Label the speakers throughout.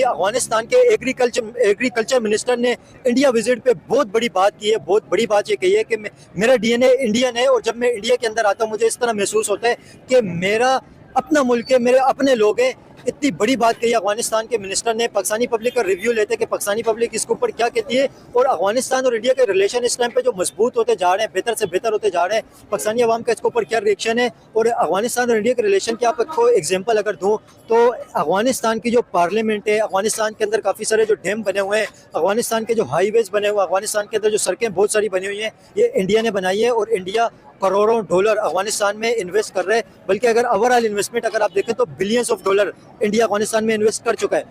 Speaker 1: अफगानिस्तान के agriculture minister ने India visit पे बहुत बड़ी बात की है। बहुत बड़ी बात ये कही है कि मेरा डीएनए इंडियन है और जब मैं इंडिया के अंदर आता हूँ मुझे इस तरह महसूस होता है कि मेरा अपना मुल्क है, मेरे अपने लोग हैं। इतनी बड़ी बात कही अफगानिस्तान के मिनिस्टर ने। पाकिस्तानी पब्लिक का रिव्यू लेते कि पाकिस्तानी पब्लिक इसके ऊपर क्या कहती है। और अफगानिस्तान और इंडिया के रिलेशन इस टाइम पे जो मजबूत होते जा रहे हैं, बेहतर से बेहतर होते जा रहे हैं, पाकिस्तानी अवाम का इसके ऊपर क्या रिएक्शन है। और अफगानिस्तान और इंडिया के रिलेशन की आपको एग्जाम्पल अगर दूँ तो अफगानिस्तान की जो पार्लियामेंट है, अफगानिस्तान के अंदर काफ़ी सारे जो डैम बने हुए हैं, अफगानिस्तान के जो हाईवेज बने हुए हैं, अफगानिस्तान के अंदर जो सड़कें बहुत सारी बनी हुई हैं, ये इंडिया ने बनाई है। और इंडिया करोड़ों डॉलर अफगानिस्तान में इन्वेस्ट कर रहे हैं। बल्कि अगर ओवरऑल इन्वेस्टमेंट अगर आप देखें तो billions of dollar India Afghanistan में इन्वेस्ट कर चुका है।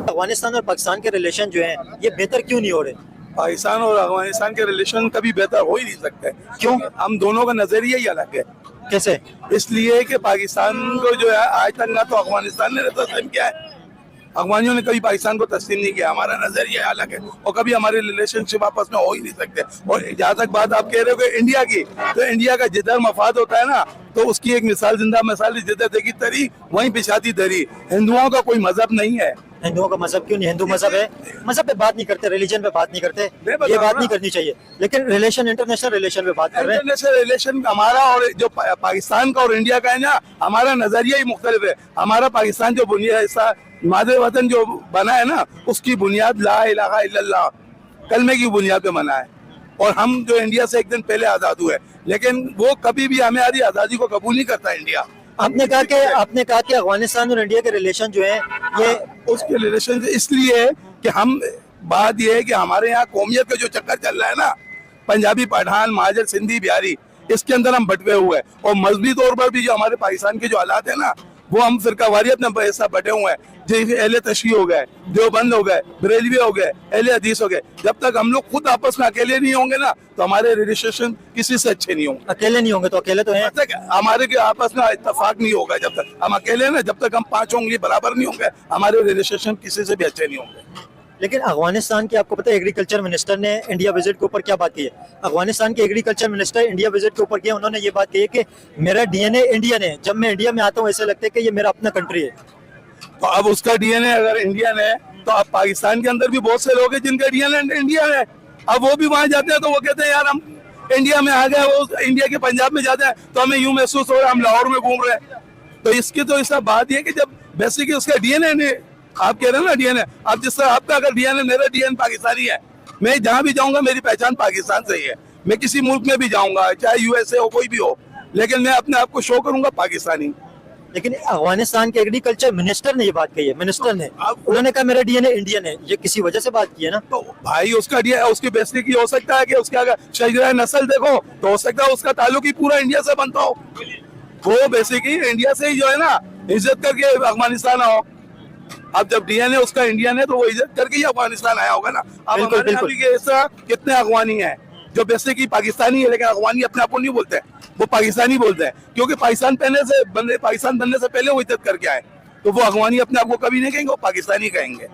Speaker 1: अफगानिस्तान और पाकिस्तान के रिलेशन जो हैं ये बेहतर क्यों नहीं हो रहे?
Speaker 2: पाकिस्तान और अफगानिस्तान के रिलेशन कभी बेहतर हो ही नहीं सकते। क्यों? हम दोनों का नजरिया ही अलग है।
Speaker 1: कैसे?
Speaker 2: इसलिए कि पाकिस्तान को जो है आज तक ना तो अफगानिस्तान ने तस्लीम किया है, अफगानियों ने कभी पाकिस्तान को तस्लीम नहीं किया। हमारा नजरिया अलग है और कभी हमारे रिलेशनशिप आपस में हो ही नहीं सकते। और जहाँ तक बात आप कह रहे हो कि इंडिया की, तो इंडिया का जिधर मफाद होता है ना तो उसकी एक मिसाल जिंदा मिसाल, जिधर देखी तरी वहीं पिछाती दरी। हिंदुओं का कोई मजहब नहीं है।
Speaker 1: हिंदुओं का मजहब क्यों नहीं? हिंदू मजहब है, मजहब पे बात नहीं करते, रिलीजन पे बात नहीं करते, ये बात नहीं करनी चाहिए। लेकिन रिलेशन, इंटरनेशनल रिलेशन पे बात कर रहे हैं।
Speaker 2: इंटरनेशनल रिलेशन हमारा और जो पाकिस्तान का और इंडिया का है ना, हमारा नजरिया ही मुख्तलिफ है। हमारा पाकिस्तान जो बुनियाद मादे वतन जो बना है ना, उसकी बुनियाद ला इलाहा इल्लल्लाह कलमे की बुनियाद पे बना है। और हम जो इंडिया से एक दिन पहले आजाद हुए, लेकिन वो कभी भी हमारी आजादी को कबूल नहीं करता इंडिया।
Speaker 1: आपने कहा कि अफगानिस्तान और इंडिया के रिलेशन जो हैं ये
Speaker 2: उसके रिलेशन इसलिए है कि हम, बात ये है कि हमारे यहाँ कौमियत का जो चक्कर चल रहा है ना, पंजाबी, पठान, महाजर, सिंधी, बिहारी, इसके अंदर हम बटवे हुए हैं। और मजहबी तौर पर भी जो हमारे पाकिस्तान के जो हालात है ना, वो हम फिरका वारियत में ऐसा बटे हुए हैं। जैसे अहले तशरीह हो गए, देवबंद हो गए, बरेलवी हो गए, अहले हदीस हो गए। जब तक हम लोग खुद आपस में अकेले नहीं होंगे ना तो हमारे रिलेशन किसी से अच्छे नहीं होंगे।
Speaker 1: अकेले नहीं होंगे तो अकेले तो हैं।
Speaker 2: हमारे के आपस में इत्तेफाक नहीं होगा जब तक हम अकेले ना, जब तक हम पांचों उंगली बराबर नहीं होंगे, हमारे रिलेशन किसी से भी अच्छे नहीं होंगे।
Speaker 1: लेकिन अफगानिस्तान के, आपको पता है एग्रीकल्चर मिनिस्टर ने इंडिया विजिट के ऊपर क्या बात की है? अफगानिस्तान के एग्रीकल्चर मिनिस्टर इंडिया विजिट के ऊपर किया, उन्होंने ये बात कही है कि मेरा डीएनए इंडियन है। जब मैं इंडिया में आता हूँ ऐसे लगता है कि ये मेरा अपना कंट्री है।
Speaker 2: तो अब उसका डीएनए अगर इंडियन है तो अब पाकिस्तान के अंदर भी बहुत से लोग हैं जिनका डीएनए इंडियन है। अब वो भी वहां जाते हैं तो वो कहते हैं यार हम इंडिया में आ गए, वो इंडिया के पंजाब में जाते हैं तो हमें यूं महसूस हो रहा है हम लाहौर में घूम रहे हैं। तो इसकी तो ऐसा बात है कि जब बेसिकली उसका डीएनए ने, आप कह रहे हैं ना डीएनए, अब जिस तरह आपका अगर डीएनए, मेरा डीएनए पाकिस्तानी है, मैं जहां भी जाऊंगा मेरी पहचान पाकिस्तान से ही है। मैं किसी मुल्क में भी जाऊंगा, चाहे यूएसए हो, कोई भी हो, लेकिन मैं अपने आप को शो करूंगा पाकिस्तानी।
Speaker 1: लेकिन अफगानिस्तान के एग्रीकल्चर मिनिस्टर ने ये बात कही है, मिनिस्टर ने, उन्होंने कहा मेरा डीएनए इंडियन है। ये किसी वजह से बात की है ना?
Speaker 2: तो भाई उसका डीएनए, उसकी बेसिकली हो सकता है कि उसका अगर शजरा नस्ल देखो तो हो सकता है उसका ताल्लुक ही पूरा इंडिया से बनता हो। वो बेसिकली इंडिया से ही जो है ना इज्जत करके अफगानिस्तान आओ। अब जब डीएनए उसका इंडियन है तो वो इज्जत करके ही अफगानिस्तान आया होगा ना। अब ऐसा कितने अफगानी हैं जो बेसिकली पाकिस्तानी है लेकिन अफगानी अपने आप को नहीं बोलते, वो पाकिस्तानी बोलते हैं, क्योंकि पाकिस्तान बनने से पहले वो इज्जत करके आए। तो वो अफगानी अपने आप को कभी नहीं कहेंगे, वो पाकिस्तानी कहेंगे।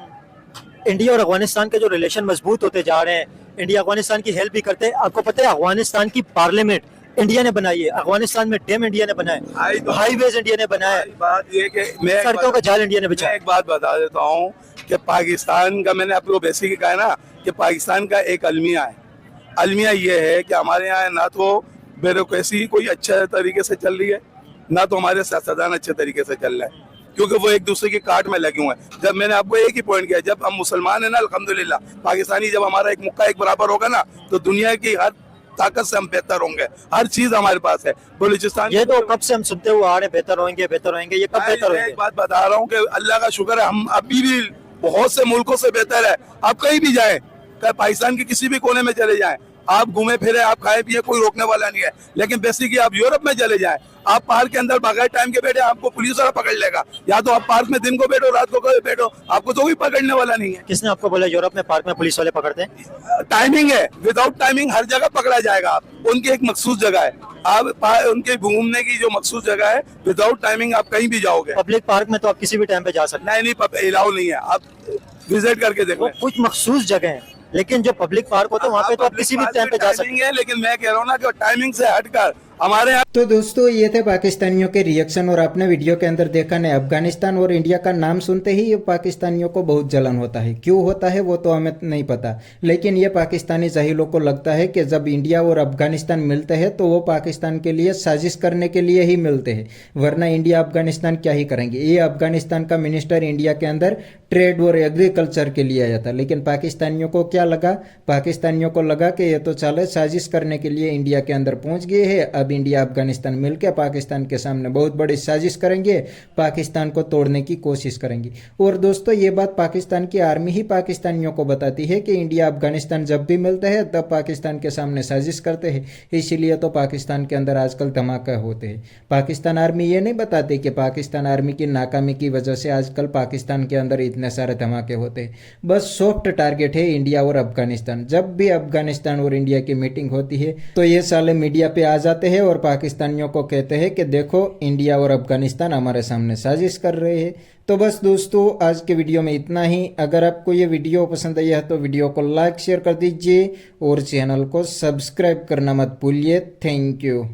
Speaker 1: इंडिया और अफगानिस्तान के जो रिलेशन मजबूत होते जा रहे हैं, इंडिया अफगानिस्तान की हेल्प भी करते हैं। आपको पता है अफगानिस्तान की पार्लियामेंट इंडिया ने बनाई है, अफगानिस्तान में डैम इंडिया ने बनाए, हाईवेज इंडिया ने बनाया,
Speaker 2: बात ये कि मैं
Speaker 1: सड़कों का जाल इंडिया ने बिछाया।
Speaker 2: एक बात बता देता हूँ कि पाकिस्तान का, मैंने आपको बेसिक कहा ना कि पाकिस्तान का एक अलमिया है। अलमिया ये है कि हमारे यहाँ ना तो ब्यूरोक्रेसी कोई अच्छे तरीके से चल रही है, ना तो हमारे सियासतदान अच्छे तरीके से चल रहे हैं, क्योंकि वो एक दूसरे की काट में लगे हुए हैं। जब मैंने आपको एक ही पॉइंट किया, जब हम मुसलमान है ना अल्हम्दुलिल्लाह, पाकिस्तानी, जब हमारा एक मुक्का एक बराबर होगा ना तो दुनिया की हर ताकत से हम बेहतर होंगे। हर चीज हमारे पास है। बलूचिस्तान,
Speaker 1: ये तो कब से हम सुनते हुए आ रहे, बेहतर होंगे बेहतर होंगे, ये कब बेहतर होंगे?
Speaker 2: एक बात बता रहा हूँ कि अल्लाह का शुक्र है हम अभी भी बहुत से मुल्कों से बेहतर है। आप कहीं भी जाएं, पाकिस्तान के किसी भी कोने में चले जाएं, आप घूमे फिरे, आप खाए पिए, कोई रोकने वाला नहीं है। लेकिन बेसिकली आप यूरोप में चले जाएं, आप पार्क के अंदर बगैर टाइम के बैठे, आपको पुलिस वाला पकड़ लेगा। या तो आप पार्क में दिन को बैठो, रात को बैठो, आपको तो कोई पकड़ने वाला नहीं है।
Speaker 1: किसने आपको बोला यूरोप में पार्क में पुलिस वाले पकड़ते हैं?
Speaker 2: टाइमिंग है, विदाउट टाइमिंग हर जगह पकड़ा जाएगा। आप उनकी एक मखसूस जगह है, आप उनके घूमने की जो मखसूस जगह है, विदाउट टाइमिंग आप कहीं भी जाओगे।
Speaker 1: पब्लिक पार्क में तो आप किसी भी टाइम पे जा सकते हैं?
Speaker 2: नहीं, अलाउ नहीं है। आप विजिट करके देखो,
Speaker 1: कुछ मखसूस जगह है, लेकिन जो पब्लिक पार्क होता है वहाँ पे तो आप किसी भी टाइम पे जा सकते हैं।
Speaker 2: लेकिन मैं कह रहा हूँ ना कि टाइमिंग से हटकर हमारे यहाँ
Speaker 3: तो दोस्तों ये थे पाकिस्तानियों के रिएक्शन। और आपने वीडियो के अंदर देखा नहीं, अफगानिस्तान और इंडिया का नाम सुनते ही ये पाकिस्तानियों को बहुत जलन होता है। क्यों होता है वो तो हमें नहीं पता, लेकिन ये पाकिस्तानी जाहिलों को लगता है कि जब इंडिया और अफगानिस्तान मिलते हैं तो वो पाकिस्तान के लिए साजिश करने के लिए ही मिलते हैं, वरना इंडिया अफगानिस्तान क्या ही करेंगे। ये अफगानिस्तान का मिनिस्टर इंडिया के अंदर ट्रेड और एग्रीकल्चर के लिए आया था, लेकिन पाकिस्तानियों को क्या लगा, पाकिस्तानियों को लगा कि ये तो चाले साजिश करने के लिए इंडिया के अंदर पहुंच गए हैं। अब इंडिया अफगानिस्तान मिलकर पाकिस्तान के सामने बहुत बड़ी साजिश करेंगे, पाकिस्तान को तोड़ने की कोशिश करेंगे। और दोस्तों ये बात पाकिस्तान की आर्मी ही पाकिस्तानियों को बताती है कि इंडिया अफगानिस्तान जब भी मिलते हैं तब पाकिस्तान के सामने साजिश करते हैं। इसीलिए तो पाकिस्तान के अंदर आजकल धमाका होते हैं। पाकिस्तान आर्मी ये नहीं बताती कि पाकिस्तान आर्मी की नाकामी की वजह से आजकल पाकिस्तान के अंदर इतने सारे धमाके होते हैं। बस सॉफ्ट टारगेट है इंडिया और अफगानिस्तान। जब भी अफगानिस्तान और इंडिया की मीटिंग होती है तो ये साले मीडिया पे आ जाते हैं और पाकिस्तानियों को कहते हैं कि देखो इंडिया और अफगानिस्तान हमारे सामने साजिश कर रहे हैं। तो बस दोस्तों आज के वीडियो में इतना ही। अगर आपको ये वीडियो पसंद आई है तो वीडियो को लाइक शेयर कर दीजिए और चैनल को सब्सक्राइब करना मत भूलिए। Thank you.